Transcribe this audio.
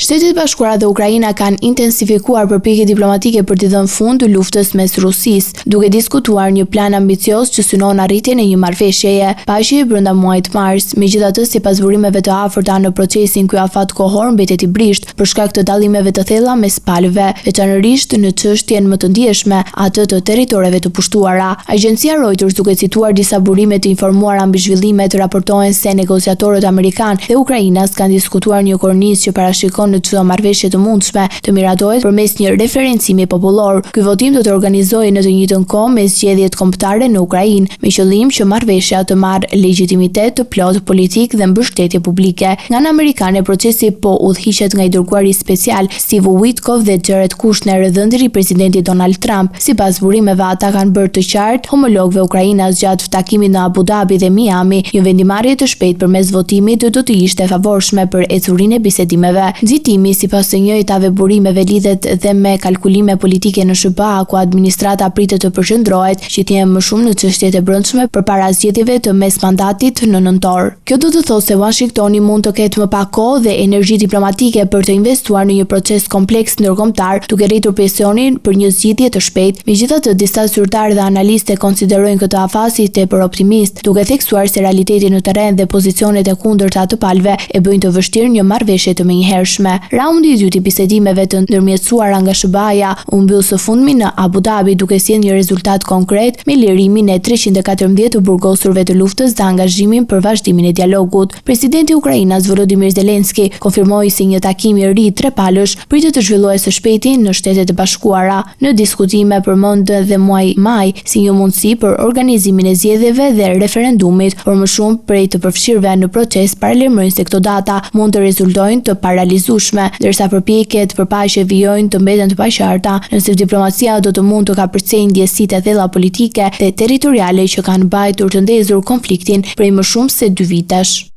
Shtetet e Bashkuara dhe Ukraina kanë intensifikuar përpjekjet diplomatike për t'i dhënë fund luftës mes Rusisë, duke diskutuar një plan ambicioz që synon arritjen e një marrëveshjeje paqeje brenda muajit mars. Megjithatë, sipas burimeve të afërta në procesin, ky afat kohor mbetet i brisht për shkak të dallimeve të thella mes palëve, veçanërisht në çështjen më të ndjeshme, atë të territoreve të pushtuara. Agjencia Reuters, duke cituar disa burime të informuara mbi zhvillimet, raportohen se negociatorët amerikanë dhe Ukrainas kanë diskutuar një kornizë që parashikon në çdo marrëveshje të mundshme të miratohet përmes një referencimi popullor. Ky votim do të organizohej në të njëjtën kohë me zgjedhjet kombëtare në Ukrainë, me qëllim që marrëveshja të marrë legjitimitet të plot politik dhe mbështetje publike. Nga ana amerikane, procesi po udhëhiqet nga i dërguari special Steve Witkoff dhe Jared Kushner, dhëndëri i presidentit Donald Trump. Sipas burimeve, ata kanë bërë të qartë homologëve ukrainas gjatë takimit në Abu Dhabi dhe Miami, një vendimarrje të shpejtë përmes votimit do të ishte favorshme për ecurinë e bisedimeve. Nxitimi, sipas të njëjtave burimeve, lidhet dhe me kalkulime politike në SBA, ku administrata pritet të përqendrohet që të jenë më shumë në çështjet e brendshme përpara zgjedhjeve të mesmandatit në nëntor. Kjo do të thotë se Washingtoni mund të ketë më pak kohë dhe energji diplomatike për të investuar në një proces kompleks ndërkombëtar, duke rritur presionin për një zgjidhje të shpejtë. Megjithatë, disa zyrtarë dhe analistë konsiderojnë këtë afas si tepër optimist, duke theksuar se realiteti në terren dhe pozicionet e kundërta të palëve e bëjnë të vështirë një marrëveshje të menjëhershme. Raundi i dytë i bisedimeve të ndërmjetësuara nga SBA-ja u mbyll së fundmi në Abu Dhabi, duke sjellë një rezultat konkret me lirimin e 314 të burgosurve të luftës dhe angazhimin për vazhdimin e dialogut. Presidenti i Ukrainës Volodymyr Zelensky konfirmoi se një takim i ri trepalësh pritet të zhvillohej së shpejti në Shtetet e Bashkuara. Në diskutime përmend dhe muaj maj si një mundësi për organizimin e zgjedhjeve dhe referendumit, por më shumë prej të përfshirëve në proces paralajmërojnë se këto data mund të rezultojnë të paralizueshme, ndërsa përpjekjet për paqe vijojnë të mbeten të paqarta, nëse diplomacia do të mund të kapërcejë ndjesitë e thella politike dhe territoriale që kanë mbajtur të ndezur konfliktin prej më shumë se 2 vitesh.